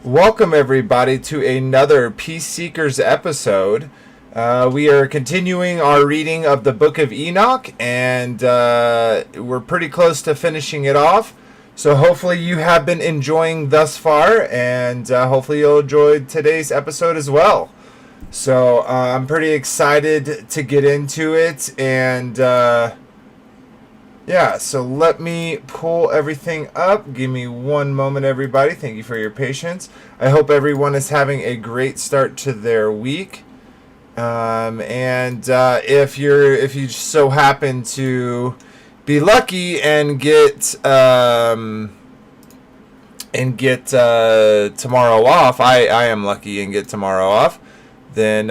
Welcome, everybody, to another Peace Seekers episode. We are continuing our reading of the Book of Enoch, and we're pretty close to finishing it off. So hopefully you have been enjoying thus far, and hopefully you'll enjoy today's episode as well. So I'm pretty excited to get into it, and yeah, so let me pull everything up. Give me one moment, everybody. Thank you for your patience. I hope everyone is having a great start to their week. If you so happen to be lucky and get tomorrow off, I am lucky and get tomorrow off. Then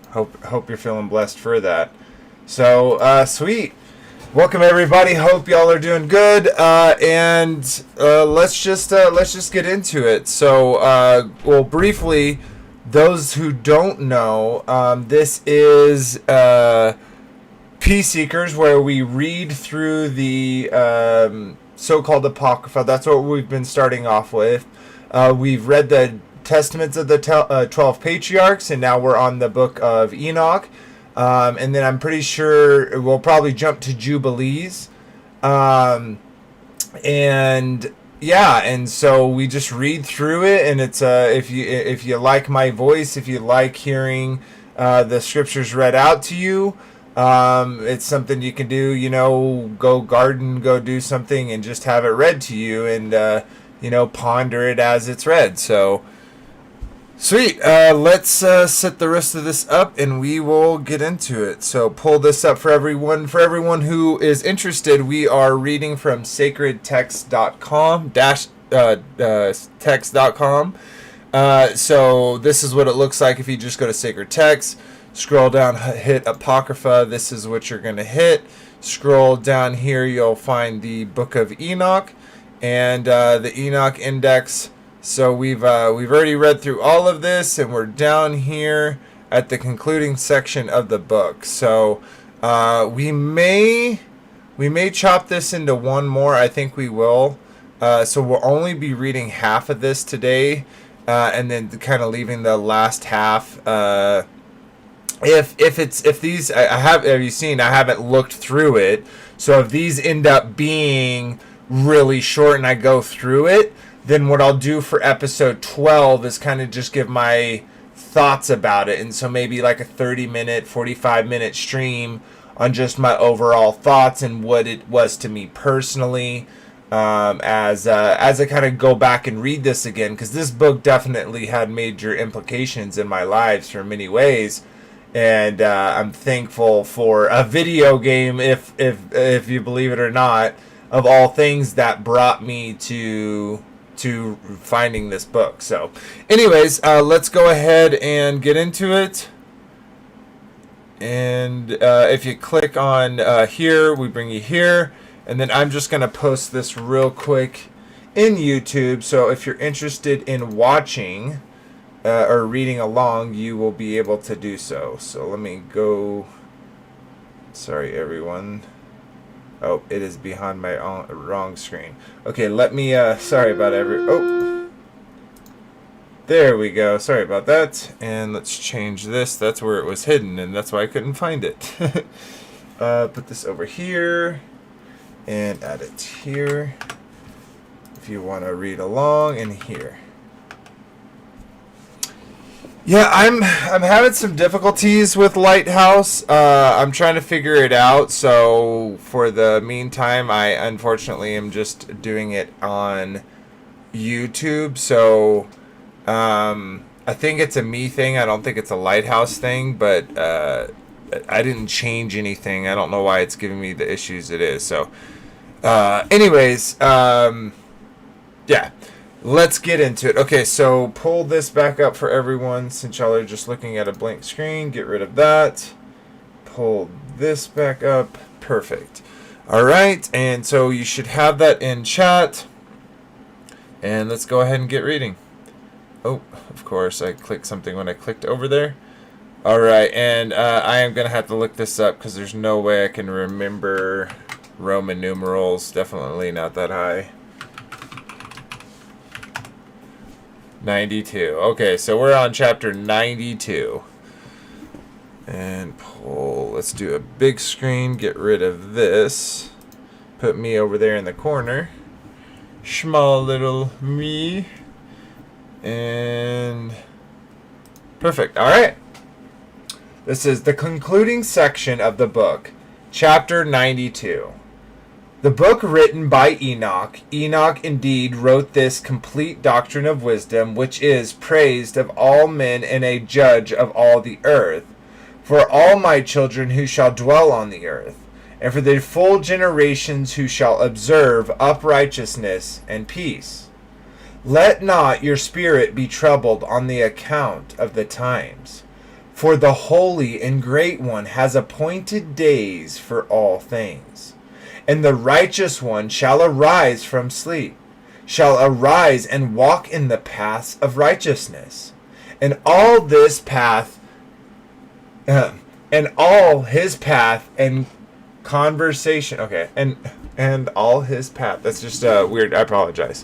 hope you're feeling blessed for that. So sweet. Welcome, everybody. Hope y'all are doing good. Let's just get into it. So, well, briefly, those who don't know, this is Peace Seekers, where we read through the so-called Apocrypha. That's what we've been starting off with. We've read the Testaments of the 12 Patriarchs, and now we're on the Book of Enoch. And then I'm pretty sure we'll probably jump to Jubilees. And so we just read through it, and it's if you like my voice, if you like hearing the scriptures read out to you, it's something you can do, go garden, go do something and just have it read to you, and ponder it as it's read. So sweet. Let's set the rest of this up, and we will get into it. So pull this up for everyone. For everyone who is interested, we are reading from sacredtext.com text.com. So this is what it looks like if you just go to Sacred Text, scroll down, hit Apocrypha. This is what you're going to hit. Scroll down here, you'll find the Book of Enoch and the Enoch Index. So we've already read through all of this, and we're down here at the concluding section of the book. So we may chop this into one more. I think we will. So we'll only be reading half of this today, and then kind of leaving the last half. Have you seen? I haven't looked through it. So if these end up being really short and I go through it, then what I'll do for episode 12 is kind of just give my thoughts about it. And so maybe like a 30-minute, 45-minute stream on just my overall thoughts and what it was to me personally, as I kind of go back and read this again, because this book definitely had major implications in my lives for many ways. And I'm thankful for a video game, if you believe it or not, of all things that brought me to finding this book. So anyways, let's go ahead and get into it. And if you click on here, we bring you here, and then I'm just going to post this real quick in YouTube. So if you're interested in watching or reading along, you will be able to do so. So let me go. Sorry, everyone. Oh, it is behind my wrong screen. Okay, let me, sorry about there we go. Sorry about that. And let's change this. That's where it was hidden, and that's why I couldn't find it. Put this over here and add it here if you want to read along, and here. Yeah, I'm having some difficulties with Lighthouse. I'm trying to figure it out. So for the meantime, I unfortunately am just doing it on YouTube. So I think it's a me thing. I don't think it's a Lighthouse thing. But I didn't change anything. I don't know why it's giving me the issues it is. So anyways, yeah. Let's get into it. Okay, so pull this back up for everyone since y'all are just looking at a blank screen. Get rid of that. Pull this back up. Perfect. All right, and so you should have that in chat. And let's go ahead and get reading. Oh, of course, I clicked something when I clicked over there. All right, and I am going to have to look this up because there's no way I can remember Roman numerals. Definitely not that high. 92. Okay, so we're on chapter 92. And pull. Let's do a big screen. Get rid of this. Put me over there in the corner. Small little me. And perfect. All right. This is the concluding section of the book, chapter 92. The book written by Enoch. Enoch indeed wrote this complete doctrine of wisdom, which is praised of all men and a judge of all the earth, for all my children who shall dwell on the earth, and for the full generations who shall observe uprightness and peace. Let not your spirit be troubled on the account of the times, for the Holy and Great One has appointed days for all things. And the righteous one shall arise from sleep, shall arise and walk in the paths of righteousness. And all this path, and all his path and conversation, okay, and all his path, that's just weird, I apologize.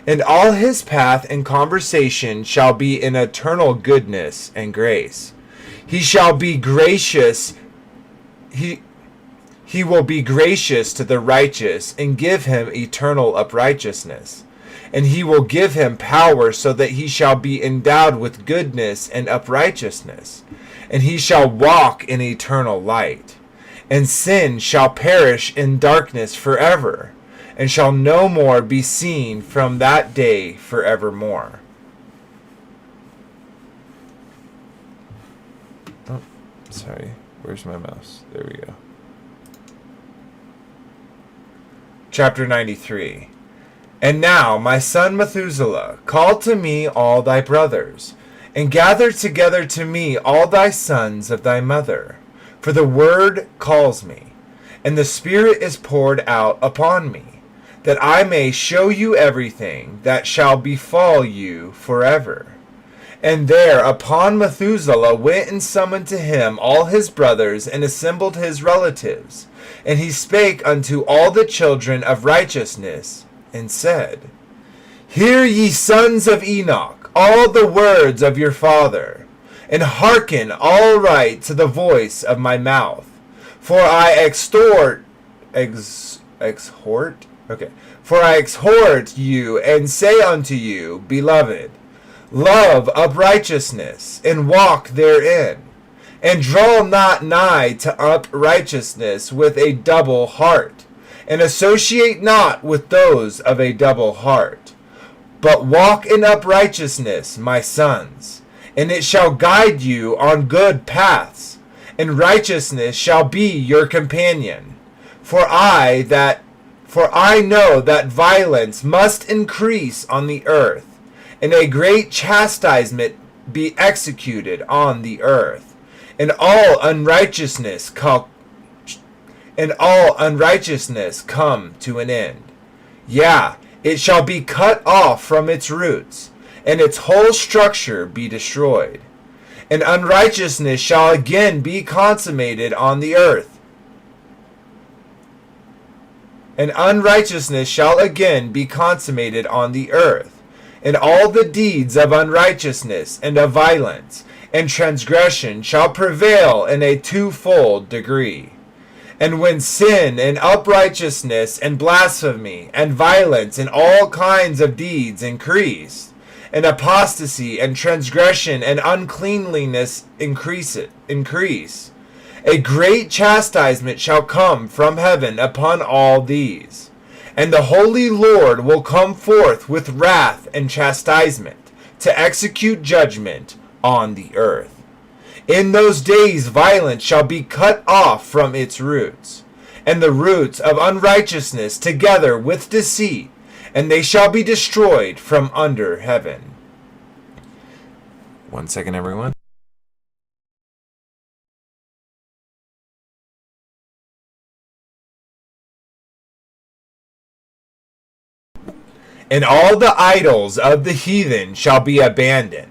And all his path and conversation shall be in eternal goodness and grace. He shall be gracious, He will be gracious to the righteous and give him eternal uprightness. And he will give him power so that he shall be endowed with goodness and uprightness. And he shall walk in eternal light. And sin shall perish in darkness forever, and shall no more be seen from that day forevermore. Oh, sorry. Where's my mouse? There we go. Chapter 93. And now, my son Methuselah, call to me all thy brothers, and gather together to me all thy sons of thy mother. For the word calls me, and the Spirit is poured out upon me, that I may show you everything that shall befall you forever. And thereupon Methuselah went and summoned to him all his brothers, and assembled his relatives. And he spake unto all the children of righteousness, and said, Hear ye sons of Enoch, all the words of your father, and hearken all right to the voice of my mouth. For I exhort you, and say unto you, Beloved, love uprightness, and walk therein. And draw not nigh to uprightness with a double heart, and associate not with those of a double heart. But walk in uprightness, my sons, and it shall guide you on good paths, and righteousness shall be your companion. For I know that violence must increase on the earth, and a great chastisement be executed on the earth. And all unrighteousness come to an end. Yea, it shall be cut off from its roots, and its whole structure be destroyed. And unrighteousness shall again be consummated on the earth. And unrighteousness shall again be consummated on the earth. And all the deeds of unrighteousness and of violence and transgression shall prevail in a twofold degree. And when sin and uprightness and blasphemy and violence and all kinds of deeds increase, and apostasy and transgression and uncleanliness increase, a great chastisement shall come from heaven upon all these. And the Holy Lord will come forth with wrath and chastisement to execute judgment on the earth. In those days violence shall be cut off from its roots, and the roots of unrighteousness together with deceit, and they shall be destroyed from under heaven. 1 second, everyone. And all the idols of the heathen shall be abandoned,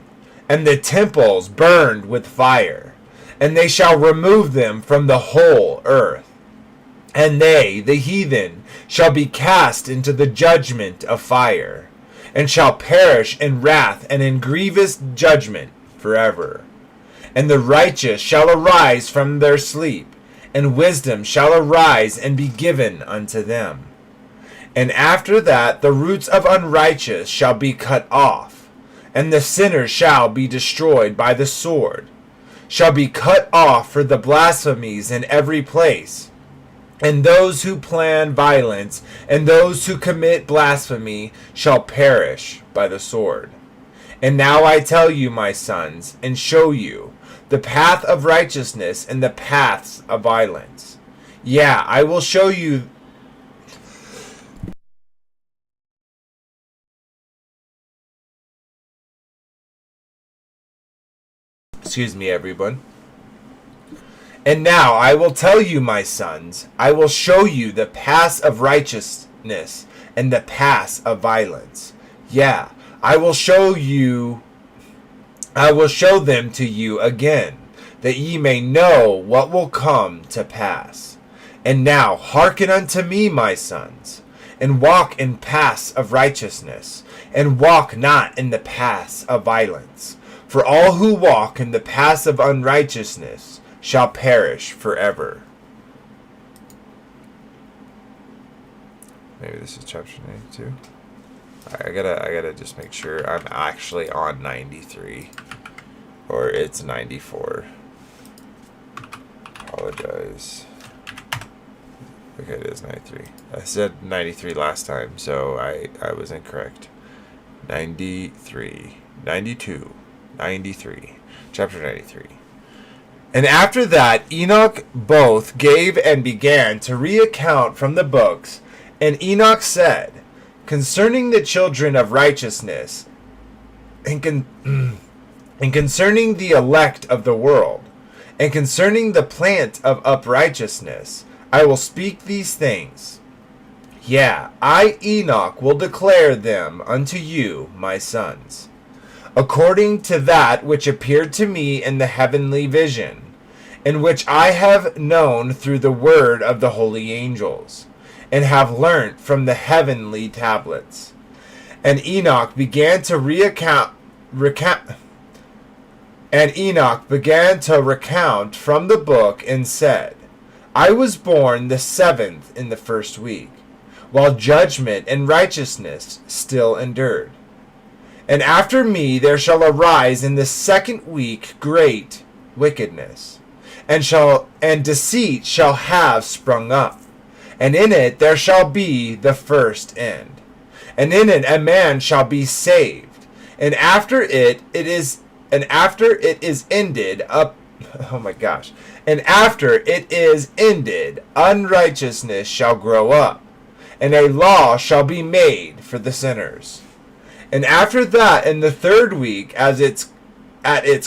and the temples burned with fire, and they shall remove them from the whole earth. And they, the heathen, shall be cast into the judgment of fire. and shall perish in wrath and in grievous judgment forever. And the righteous shall arise from their sleep, and wisdom shall arise and be given unto them. And after that the roots of unrighteous shall be cut off, and the sinners shall be destroyed by the sword, shall be cut off for the blasphemies in every place. And those who plan violence and those who commit blasphemy shall perish by the sword. And now I tell you, my sons, and show you the path of righteousness and the paths of violence. Yeah, I will show you. Excuse me, everyone. And now I will tell you, my sons, I will show you the paths of righteousness and the paths of violence. Yeah, I will show them to you again, that ye may know what will come to pass. And now hearken unto me, my sons, and walk in paths of righteousness, and walk not in the paths of violence. For all who walk in the paths of unrighteousness shall perish forever. Maybe this is chapter 92. I gotta just make sure I'm actually on 93, or it's 94. Apologize. Okay, it is 93. I said 93 last time, so I was incorrect. 93, 92, 93, chapter 93. And after that Enoch both gave and began to reaccount from the books, and Enoch said, concerning the children of righteousness, and concerning the elect of the world, and concerning the plant of uprightness, I will speak these things. Yeah, I, Enoch, will declare them unto you, my sons, according to that which appeared to me in the heavenly vision, in which I have known through the word of the holy angels, and have learnt from the heavenly tablets. And Enoch began to recount from the book, and said, I was born the 7th in the first week, while judgment and righteousness still endured. And after me there shall arise in the 2nd week great wickedness, and deceit shall have sprung up, and in it there shall be the first end. And in it a man shall be saved, and after it is ended up. Oh my gosh. And after it is ended, unrighteousness shall grow up, and a law shall be made for the sinners. And after that, in the 3rd week, at its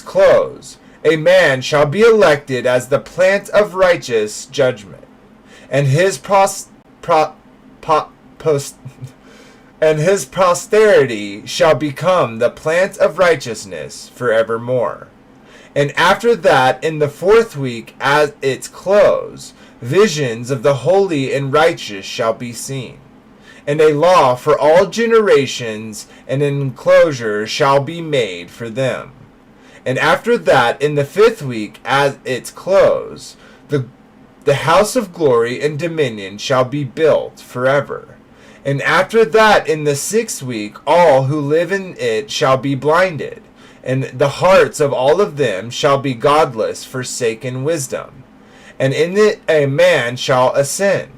close, a man shall be elected as the plant of righteous judgment, and his posterity shall become the plant of righteousness forevermore. And after that, in the 4th week, at its close, visions of the holy and righteous shall be seen, and a law for all generations, and an enclosure shall be made for them. And after that, in the 5th week, at its close, the house of glory and dominion shall be built forever. And after that, in the 6th week, all who live in it shall be blinded, and the hearts of all of them shall be godless, forsaken wisdom. And in it a man shall ascend.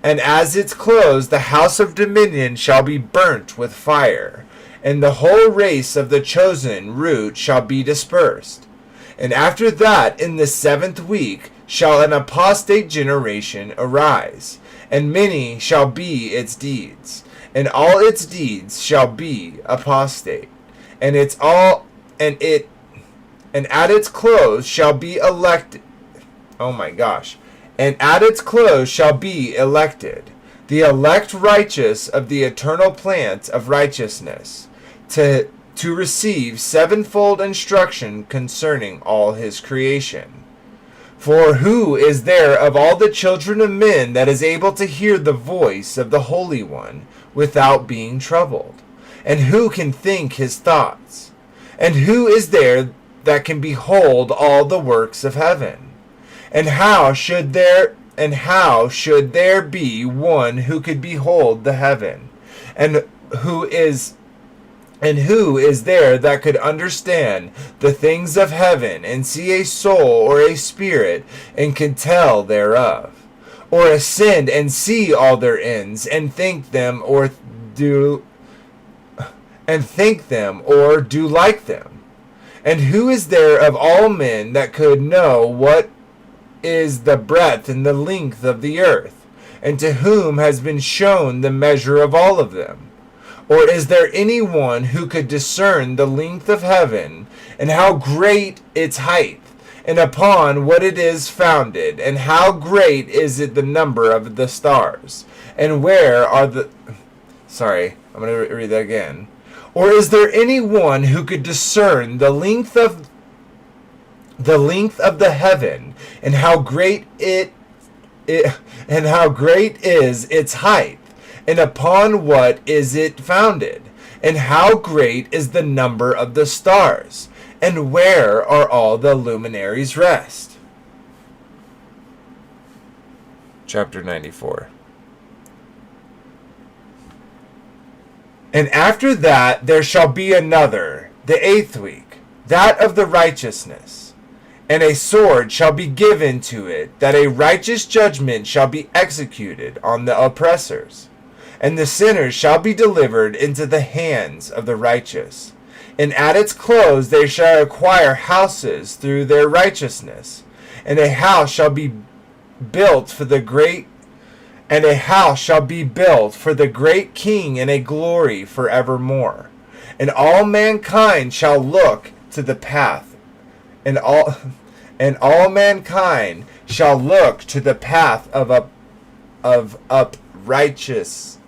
And as its close, the house of dominion shall be burnt with fire, and the whole race of the chosen root shall be dispersed. And after that, in the 7th week, shall an apostate generation arise, and many shall be its deeds, and all its deeds shall be apostate, and at its close shall be elected. Oh my gosh. And at its close shall be elected the elect righteous of the eternal plant of righteousness, to receive sevenfold instruction concerning all his creation. For who is there of all the children of men that is able to hear the voice of the Holy One without being troubled? And who can think his thoughts? And who is there that can behold all the works of heaven? And how should there be one who could behold the heaven? And who is there that could understand the things of heaven, and see a soul or a spirit, and can tell thereof? Or ascend and see all their ends, and think them, or do like them? And who is there of all men that could know what is the breadth and the length of the earth, and to whom has been shown the measure of all of them? Or is there any one who could discern the length of heaven, and how great its height, and upon what it is founded, and how great is it the number of the stars? And where are the... Sorry, I'm going to read that again. Or is there any one who could discern the length of the heaven, and how great is its height, and upon what is it founded? And how great is the number of the stars? And where are all the luminaries rest? Chapter 94. And after that there shall be another, the 8th week, that of the righteousness. And a sword shall be given to it, that a righteous judgment shall be executed on the oppressors. And the sinners shall be delivered into the hands of the righteous. And at its close they shall acquire houses through their righteousness. And a house shall be built for the great King, and a glory forevermore. And all mankind shall look to the path, and all mankind shall look to the path of uprightness.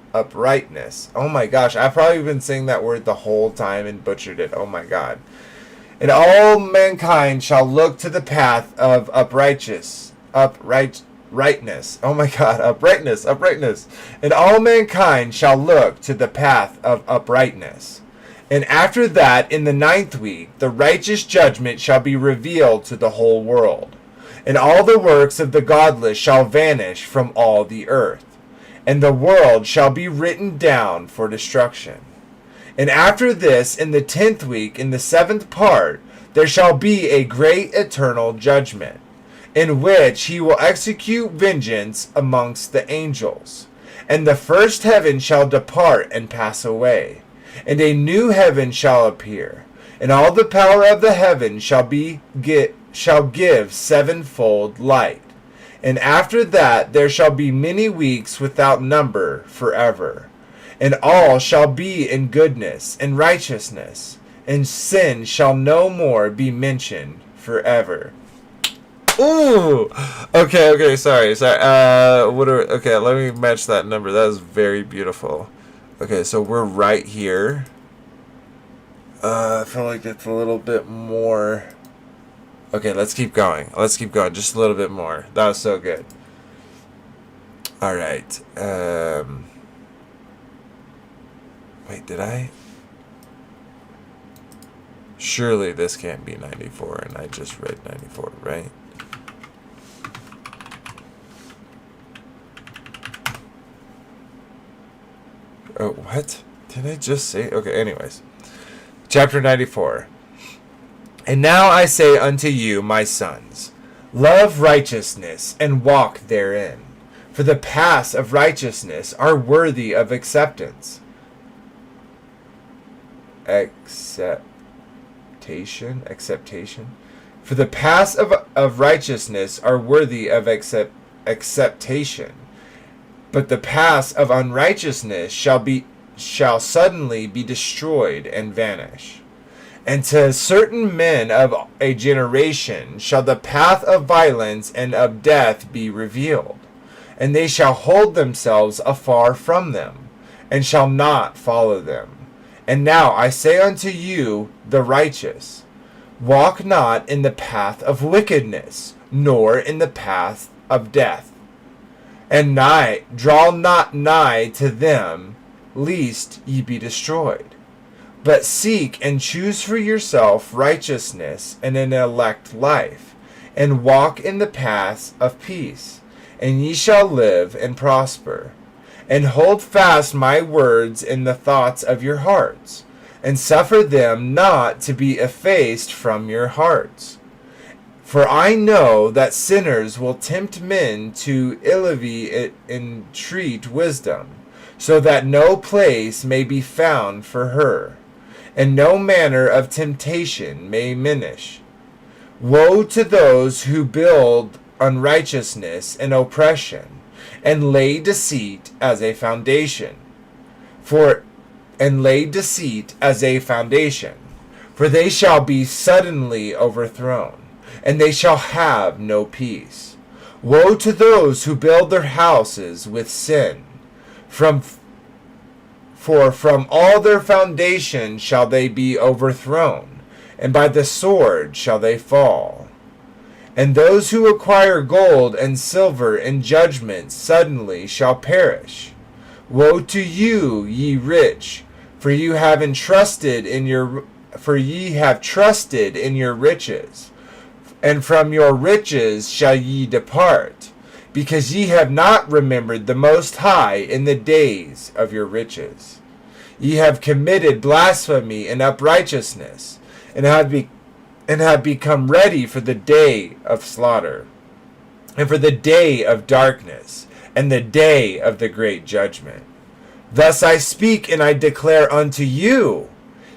Oh my gosh, I've probably been saying that word the whole time and butchered it. Oh my god. And all mankind shall look to the path of uprightness. Oh my god, uprightness. And all mankind shall look to the path of uprightness. And after that, in the 9th week, the righteous judgment shall be revealed to the whole world. And all the works of the godless shall vanish from all the earth. And the world shall be written down for destruction. And after this, in the 10th week, in the 7th part, there shall be a great eternal judgment, in which he will execute vengeance amongst the angels. And the first heaven shall depart and pass away, and a new heaven shall appear, and all the power of the heaven shall give sevenfold light. And after that there shall be many weeks without number forever. And all shall be in goodness and righteousness, and sin shall no more be mentioned forever. Ooh! Okay, sorry. Okay, let me match that number. That was very beautiful. Okay, so we're right here. I feel like it's a little bit more... Okay, let's keep going. Just a little bit more. That was so good. Alright. Wait, did I? Surely this can't be 94, and I just read 94, right? Oh, what? Did I just say? Okay, anyways. Chapter 94. And now I say unto you, my sons, love righteousness, and walk therein. For the paths of righteousness are worthy of acceptance. Acceptation. For the paths of righteousness are worthy of acceptation. But the paths of unrighteousness shall suddenly be destroyed and vanish. And to certain men of a generation shall the path of violence and of death be revealed. And they shall hold themselves afar from them, and shall not follow them. And now I say unto you, the righteous, walk not in the path of wickedness, nor in the path of death. And draw not nigh to them, lest ye be destroyed. But seek and choose for yourself righteousness and an elect life, and walk in the paths of peace, and ye shall live and prosper. And hold fast my words in the thoughts of your hearts, and suffer them not to be effaced from your hearts. For I know that sinners will tempt men to illivy entreat wisdom, so that no place may be found for her, and no manner of temptation may diminish. Woe to those who build unrighteousness and oppression, and lay deceit as a foundation. For they shall be suddenly overthrown, and they shall have no peace. Woe to those who build their houses with sin. For from all their foundation shall they be overthrown, and by the sword shall they fall. And those who acquire gold and silver in judgment suddenly shall perish. Woe to you, ye rich, for ye have trusted in your riches, and from your riches shall ye depart, because ye have not remembered the Most High in the days of your riches. Ye have committed blasphemy and unrighteousness, and have become ready for the day of slaughter, and for the day of darkness, and the day of the great judgment. Thus I speak and I declare unto you,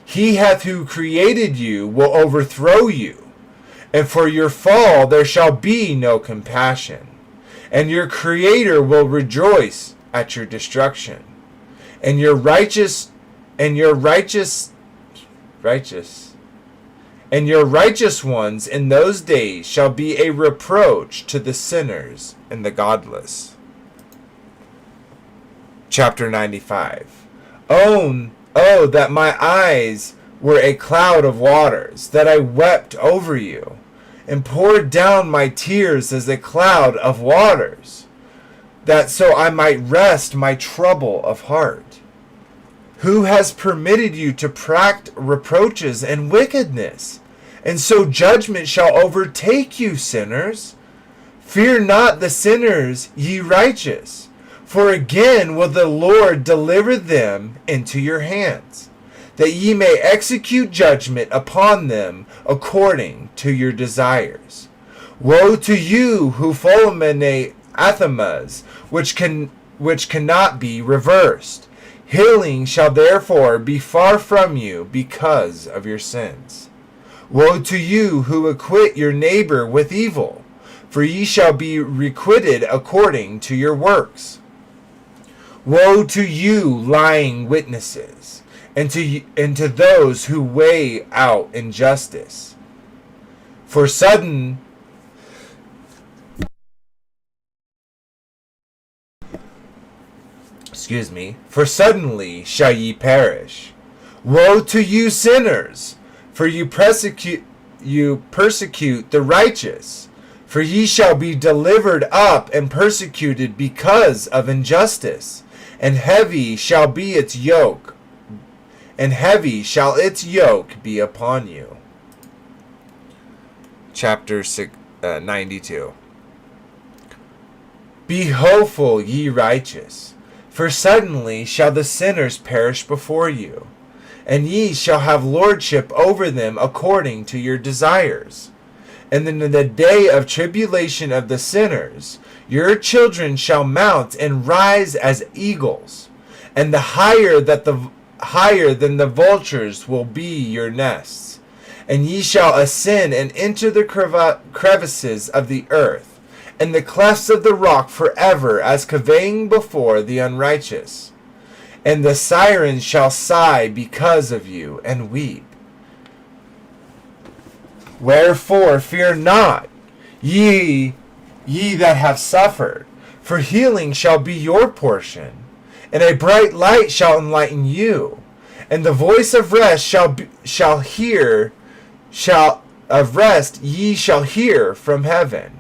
he who created you will overthrow you, and for your fall there shall be no compassion, and your Creator will rejoice at your destruction, and your righteous ones in those days shall be a reproach to the sinners and the godless. Chapter 95. Oh, that my eyes were a cloud of waters, that I wept over you, and poured down my tears as a cloud of waters, that so I might rest my trouble of heart. Who has permitted you to practice reproaches and wickedness? And so judgment shall overtake you, sinners. Fear not the sinners, ye righteous, for again will the Lord deliver them into your hands, that ye may execute judgment upon them according to your desires. Woe to you who fulminate anathemas, which cannot be reversed. Healing shall therefore be far from you because of your sins. Woe to you who acquit your neighbor with evil, for ye shall be requited according to your works. Woe to you, lying witnesses, and to those who weigh out injustice. For suddenly shall ye perish. Woe to you, sinners, for you persecute the righteous. For ye shall be delivered up and persecuted because of injustice, and heavy shall its yoke be upon you. Chapter 92. Be hopeful, ye righteous, for suddenly shall the sinners perish before you, and ye shall have lordship over them according to your desires. And in the day of tribulation of the sinners, your children shall mount and rise as eagles, and higher than the vultures will be your nests. And ye shall ascend and enter the crevices of the earth, and the clefts of the rock forever, as cavaying before the unrighteous. And the sirens shall sigh because of you, and weep. Wherefore fear not, ye that have suffered, for healing shall be your portion, and a bright light shall enlighten you, and the voice of rest ye shall hear from heaven.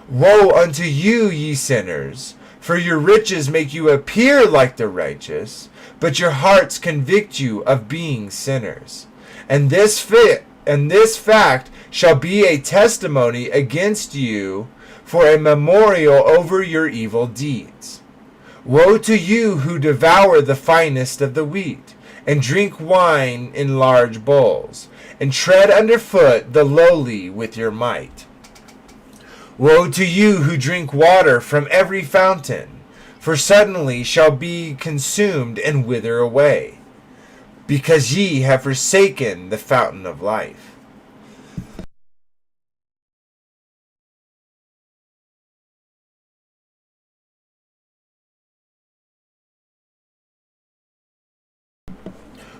Woe unto you, ye sinners, For your riches make you appear like the righteous, but your hearts convict you of being sinners. And this fact shall be a testimony against you for a memorial over your evil deeds. Woe to you who devour the finest of the wheat, and drink wine in large bowls, and tread underfoot the lowly with your might. Woe to you who drink water from every fountain, for suddenly shall be consumed and wither away, because ye have forsaken the fountain of life.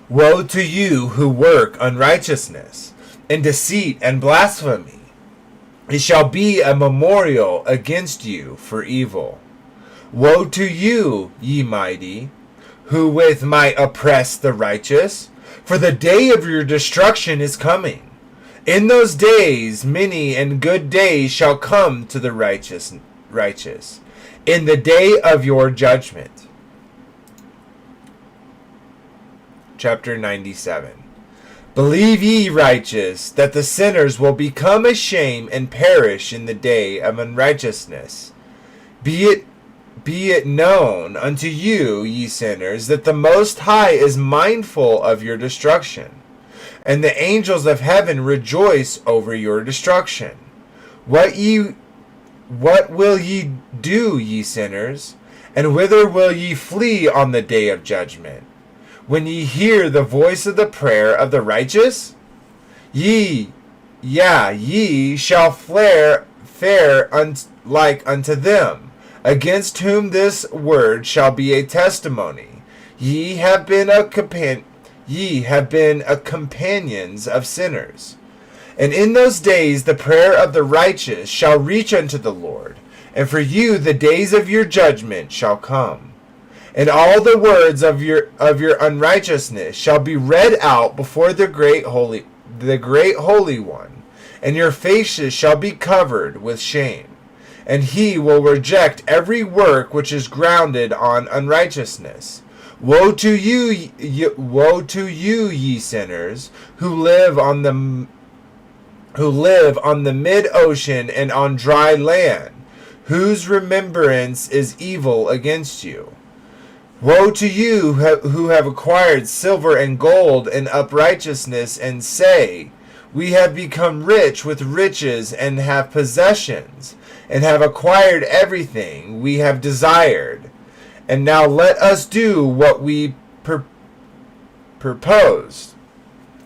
Woe to you who work unrighteousness, and deceit and blasphemy. It shall be a memorial against you for evil. Woe to you, ye mighty, who with might oppress the righteous, for the day of your destruction is coming. In those days many and good days shall come to the righteous, in the day of your judgment. Chapter 97. Believe ye, righteous, that the sinners will become ashamed and perish in the day of unrighteousness. Be it known unto you, ye sinners, that the Most High is mindful of your destruction, and the angels of heaven rejoice over your destruction. What will ye do, ye sinners? And whither will ye flee on the day of judgment? When ye hear the voice of the prayer of the righteous? Ye shall fare like unto them, against whom this word shall be a testimony. Ye have been companions of sinners. And in those days the prayer of the righteous shall reach unto the Lord, and for you the days of your judgment shall come. And all the words of your unrighteousness shall be read out before the great holy one, and your faces shall be covered with shame. And he will reject every work which is grounded on unrighteousness. Woe to you, ye sinners, who live on the mid-ocean and on dry land, whose remembrance is evil against you. Woe to you who have acquired silver and gold and uprightness, and say, we have become rich with riches and have possessions, and have acquired everything we have desired. And now let us do what we proposed.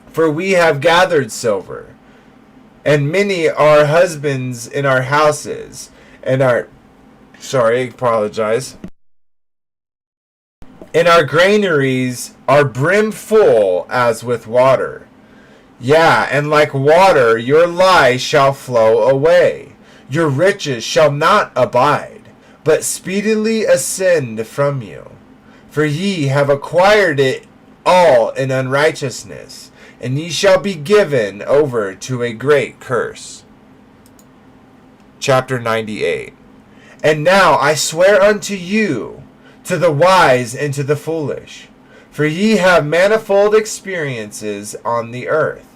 For we have gathered silver, and many are husbands in our houses, and our and our granaries are brimful as with water. Yea, and like water your lies shall flow away. Your riches shall not abide, but speedily ascend from you. For ye have acquired it all in unrighteousness, and ye shall be given over to a great curse. Chapter 98. And now I swear unto you, to the wise and to the foolish, for ye have manifold experiences on the earth.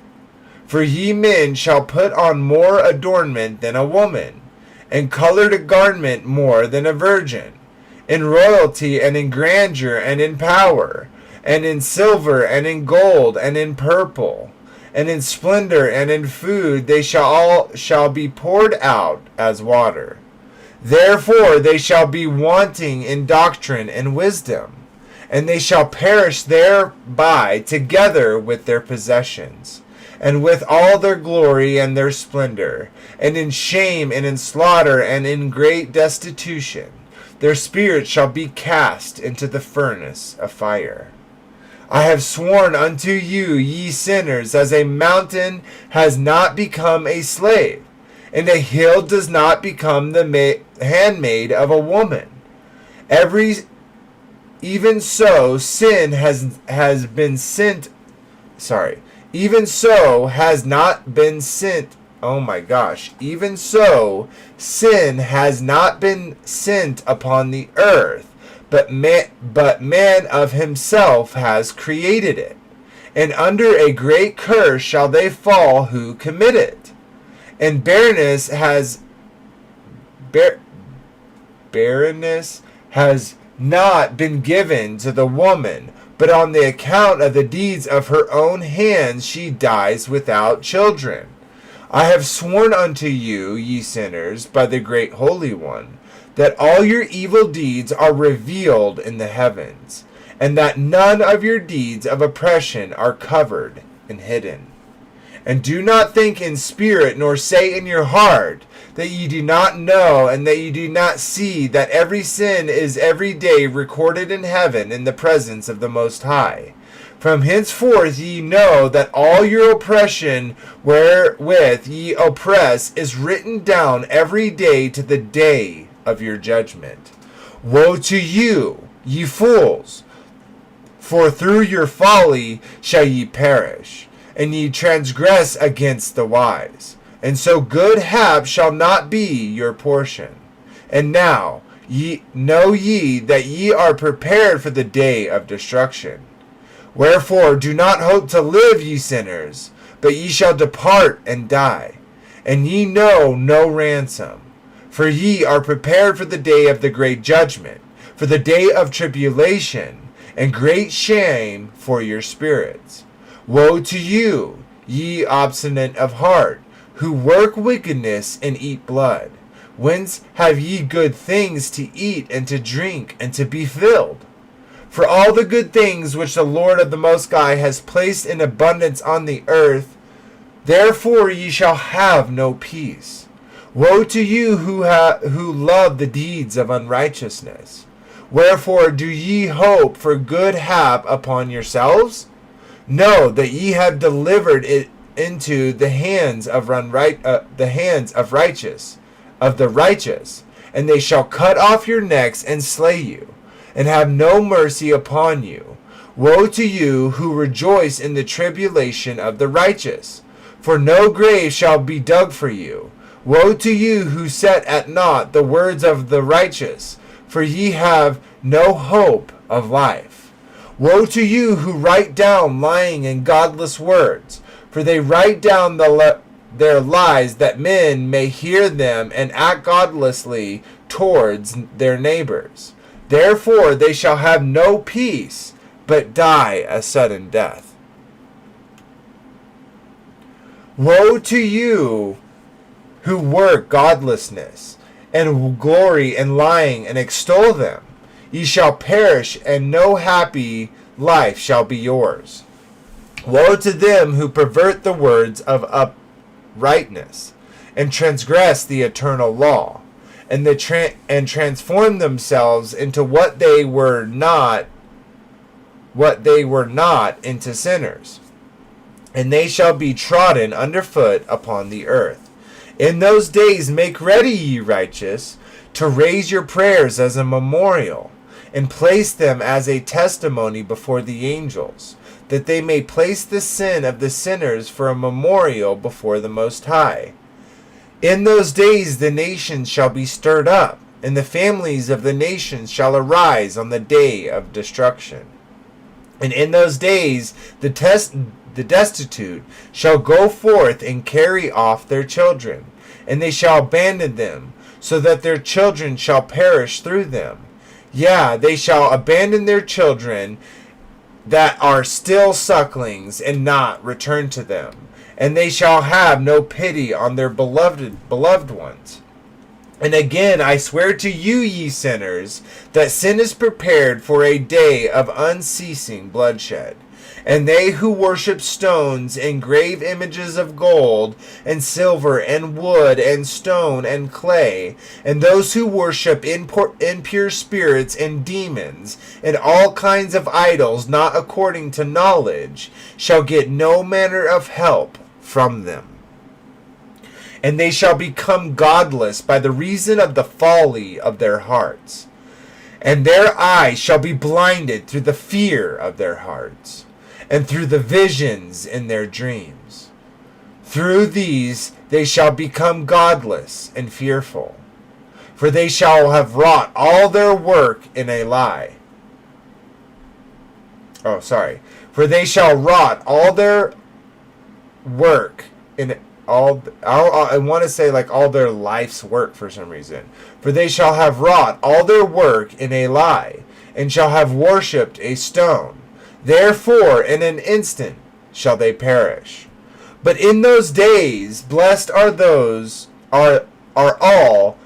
For ye men shall put on more adornment than a woman, and colored a garment more than a virgin, in royalty and in grandeur and in power, and in silver and in gold and in purple, and in splendor and in food they shall be poured out as water. Therefore they shall be wanting in doctrine and wisdom, and they shall perish thereby together with their possessions, and with all their glory and their splendor, and in shame and in slaughter and in great destitution. Their spirits shall be cast into the furnace of fire. I have sworn unto you, ye sinners, as a mountain has not become a slave, and a hill does not become the handmaid of a woman. Even so has not been sent Oh my gosh. Even so, sin has not been sent upon the earth, but man of himself has created it. And under a great curse shall they fall who commit it. And barrenness has not been given to the woman, but on the account of the deeds of her own hands she dies without children. I have sworn unto you, ye sinners, by the great Holy One, that all your evil deeds are revealed in the heavens, and that none of your deeds of oppression are covered and hidden. And do not think in spirit, nor say in your heart, that ye do not know, and that ye do not see, that every sin is every day recorded in heaven in the presence of the Most High. From henceforth ye know that all your oppression wherewith ye oppress is written down every day to the day of your judgment. Woe to you, ye fools! For through your folly shall ye perish, and ye transgress against the wise. And so good hap shall not be your portion. And now know ye that ye are prepared for the day of destruction. Wherefore do not hope to live, ye sinners, but ye shall depart and die. And ye know no ransom. For ye are prepared for the day of the great judgment, for the day of tribulation, and great shame for your spirits. Woe to you, ye obstinate of heart, who work wickedness and eat blood. Whence have ye good things to eat and to drink and to be filled? For all the good things which the Lord of the Most High has placed in abundance on the earth, therefore ye shall have no peace. Woe to you who love the deeds of unrighteousness. Wherefore do ye hope for good hap upon yourselves? Know that ye have delivered it into the hands of the righteous, and they shall cut off your necks and slay you, and have no mercy upon you. Woe to you who rejoice in the tribulation of the righteous, for no grave shall be dug for you. Woe to you who set at naught the words of the righteous, for ye have no hope of life. Woe to you who write down lying and godless words, for they write down their lies that men may hear them and act godlessly towards their neighbors. Therefore they shall have no peace, but die a sudden death. Woe to you who work godlessness, and glory in lying, and extol them. Ye shall perish, and no happy life shall be yours. Woe to them who pervert the words of uprightness, and transgress the eternal law, and transform themselves into what they were not into sinners. And they shall be trodden underfoot upon the earth. In those days make ready, ye righteous, to raise your prayers as a memorial, and place them as a testimony before the angels, that they may place the sin of the sinners for a memorial before the Most High. In those days the nations shall be stirred up, and the families of the nations shall arise on the day of destruction. And in those days the destitute shall go forth and carry off their children, and they shall abandon them, so that their children shall perish through them. Yea, they shall abandon their children that are still sucklings, and not return to them. And they shall have no pity on their beloved ones. And again I swear to you, ye sinners, that sin is prepared for a day of unceasing bloodshed. And they who worship stones and grave images of gold and silver and wood and stone and clay, and those who worship impure spirits and demons and all kinds of idols not according to knowledge, shall get no manner of help from them. And they shall become godless by the reason of the folly of their hearts. And their eyes shall be blinded through the fear of their hearts, and through the visions in their dreams. Through these they shall become godless and fearful, for they shall have wrought all their work in a lie. Oh, sorry. For they shall wrought all their work in all. I want to say like all their life's work for some reason. For they shall have wrought all their work in a lie, and shall have worshipped a stone. Therefore, in an instant shall they perish. But in those days, blessed are those are all.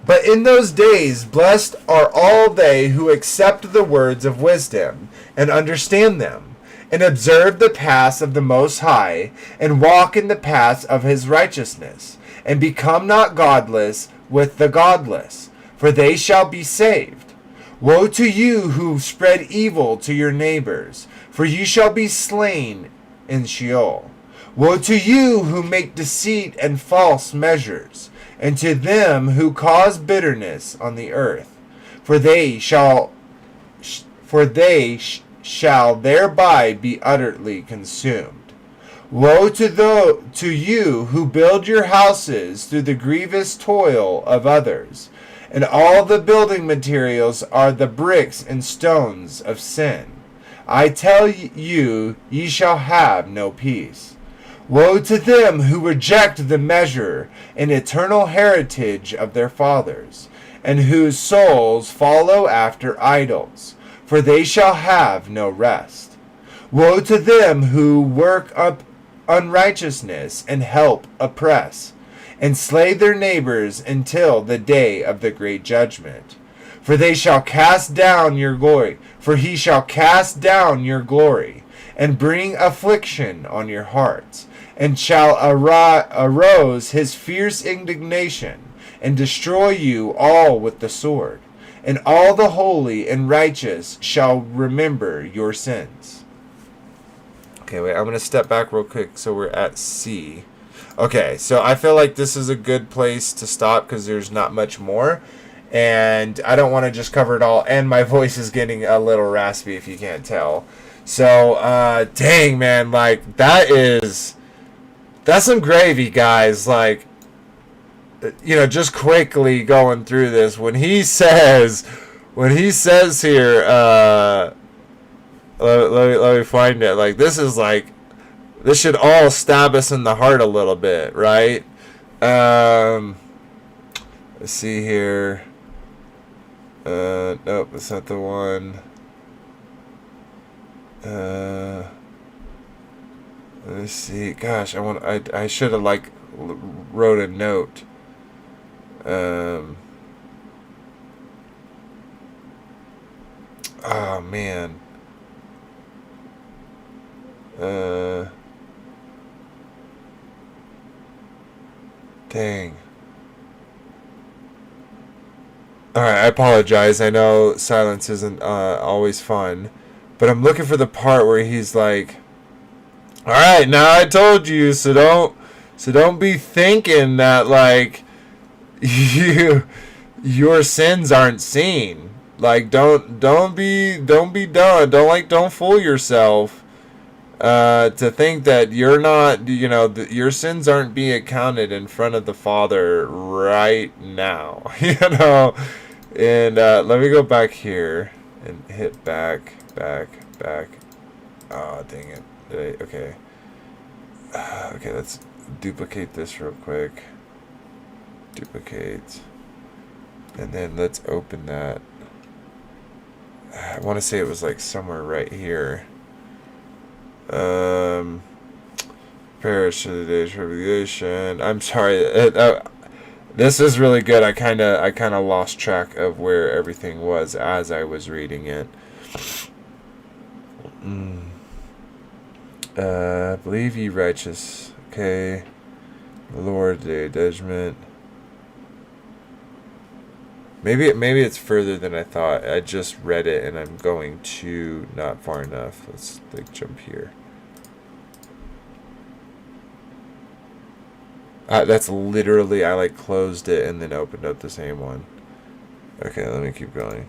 But in those days, blessed are all they who accept the words of wisdom, and understand them, and observe the paths of the Most High, and walk in the paths of his righteousness, and become not godless with the godless, for they shall be saved. Woe to you who spread evil to your neighbors, for you shall be slain in Sheol. Woe to you who make deceit and false measures, and to them who cause bitterness on the earth, for they shall thereby be utterly consumed. Woe to you who build your houses through the grievous toil of others, and all the building materials are the bricks and stones of sin. I tell you, ye shall have no peace. Woe to them who reject the measure and eternal heritage of their fathers, and whose souls follow after idols, for they shall have no rest. Woe to them who work up unrighteousness and help oppress, and slay their neighbors until the day of the great judgment. For they shall cast down your glory, for he shall cast down your glory, and bring affliction on your hearts, and shall arouse his fierce indignation, and destroy you all with the sword. And all the holy and righteous shall remember your sins. Okay, wait, I'm going to step back real quick so we're at C. Okay, so I feel like this is a good place to stop because there's not much more. And I don't want to just cover it all. And my voice is getting a little raspy if you can't tell. So, dang, man, like, that's some gravy, guys. Like, you know, just quickly going through this. When he says here, let me find it. Like, this should all stab us in the heart a little bit, right? Let's see here. Nope, that's not the one. Let's see. Gosh, I should have wrote a note. Oh man. Dang. Alright, I apologize. I know silence isn't always fun. But I'm looking for the part where he's like, alright, now I told you, so don't be thinking that like your sins aren't seen. Like don't be done. Don't fool yourself to think that you're not, your sins aren't being accounted in front of the Father right now. And let me go back here and hit back. Oh, dang it. Okay. Okay, let's duplicate this real quick. Duplicate. And then let's open that. I want to say it was like somewhere right here. Perish of the day's tribulation. I'm sorry. This is really good. I kind of lost track of where everything was as I was reading it. Believe ye righteous. Okay. The Lord, day of judgment. Maybe it's further than I thought. I just read it and I'm going to not far enough. Let's jump here. That's literally, I closed it and then opened up the same one. Okay, let me keep going.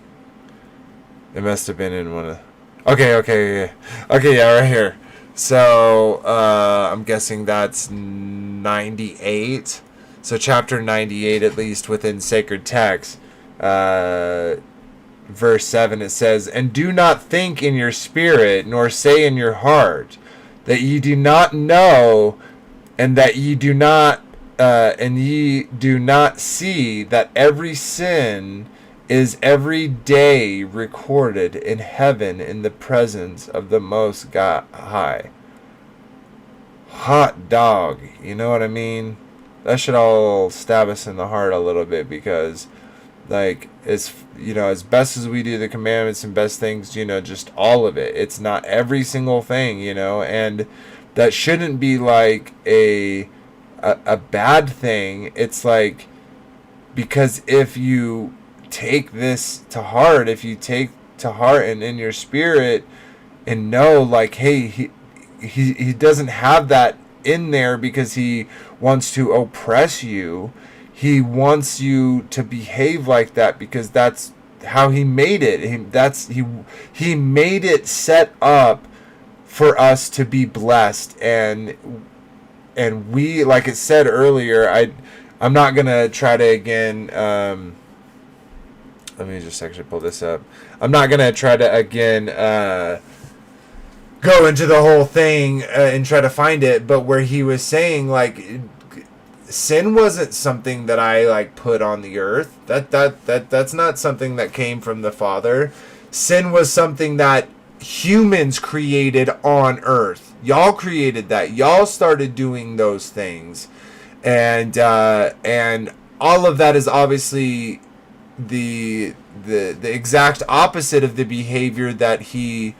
It must have been in one of... Okay, yeah, right here. So I'm guessing that's 98. So chapter 98, at least within sacred text, verse 7, it says, "And do not think in your spirit, nor say in your heart, that ye do not know, and that ye do not, and ye do not see that every sin is every day recorded in heaven in the presence of the Most God High." Hot dog, you know what I mean? That should all stab us in the heart a little bit, because like, as as best as we do the commandments and best things, just all of it, it's not every single thing, and that shouldn't be like a bad thing. It's like, because if you take this to heart, if you take to heart and in your spirit, and know, like, hey, he doesn't have that in there because he wants to oppress you. He wants you to behave like that because that's how he made it. He made it set up for us to be blessed, and we, like it said earlier, I'm not gonna try to again. Let me just actually pull this up. I'm not gonna try to again go into the whole thing and try to find it, but where he was saying, like, sin wasn't something that I like put on the earth. That's not something that came from the Father. Sin was something that humans created on earth. Y'all created that. Y'all started doing those things, and all of that is obviously the exact opposite of the behavior that he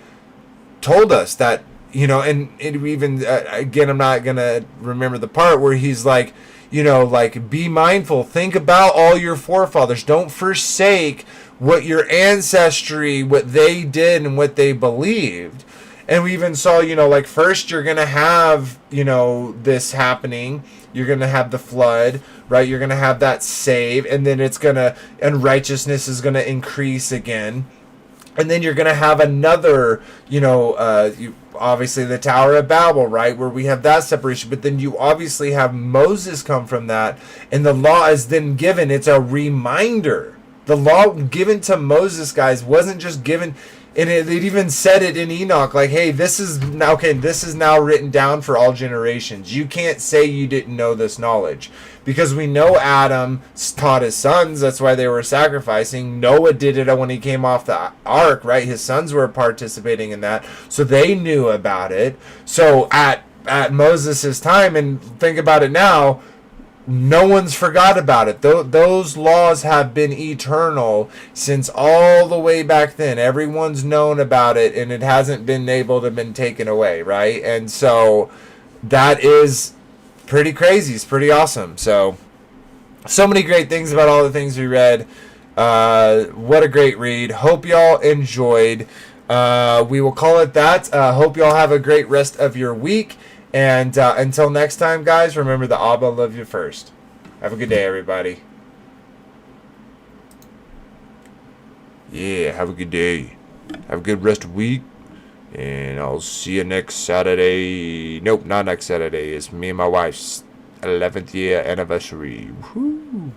told us, that and it even again, I'm not gonna remember the part where he's like, like, be mindful, think about all your forefathers, don't forsake what your ancestry, what they did and what they believed. And we even saw, like, first you're gonna have this happening, you're gonna have the flood, right? You're gonna have that save, and then and righteousness is gonna increase again. And then you're going to have another, obviously the Tower of Babel, right, where we have that separation. But then you obviously have Moses come from that, and the law is then given. It's a reminder. The law given to Moses, guys, wasn't just given, and it even said it in Enoch, like, hey, this is now written down for all generations. You can't say you didn't know this knowledge, because we know Adam taught his sons. That's why they were sacrificing. Noah did it when he came off the ark, right? His sons were participating in that, so they knew about it. So at Moses' time, and think about it now, no one's forgot about it. Those laws have been eternal since all the way back then. Everyone's known about it, and it hasn't been able to been taken away, right? And so that is pretty crazy. It's pretty awesome. So many great things about all the things we read. What a great read. Hope y'all enjoyed. We will call it that. Hope y'all have a great rest of your week. And until next time, guys, remember the ABBA love you first. Have a good day, everybody. Yeah, have a good day. Have a good rest of the week. And I'll see you next Saturday. Nope, not next Saturday. It's me and my wife's 11th year anniversary. Woohoo!